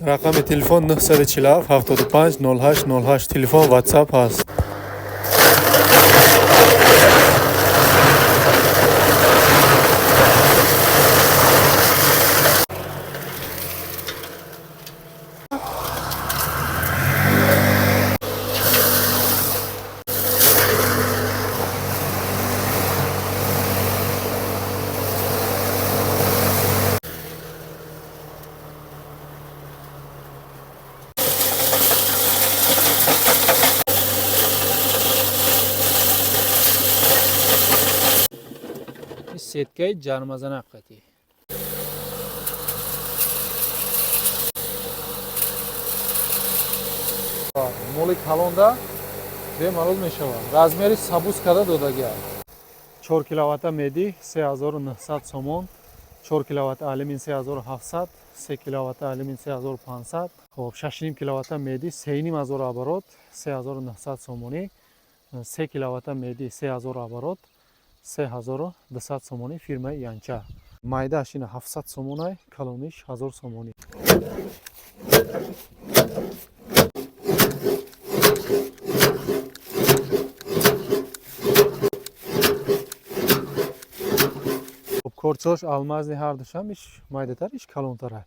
рақами телефон 947 75 08 08 телефон WhatsApp ҳаст. сеткаи ҷармазанақ қатӣ. моли калонда бемарӯз мешавад. размери сабуз карда додагиаст. 4 киловатта меди 3900 сомон, 4 киловатта алюмин 3700, 3 киловатта алюмин 3500, хоб 6,5 киловатта меди 3500 оборот 3900 сомонӣ, 3 киловатта меди 3000 оборот 3200 сомонӣ фирмаи Янча. майдааш ина 700 сомонай, калониш 1000 сомонӣ. корчош алмазни ҳардушам иш майдатар, иш калонтара.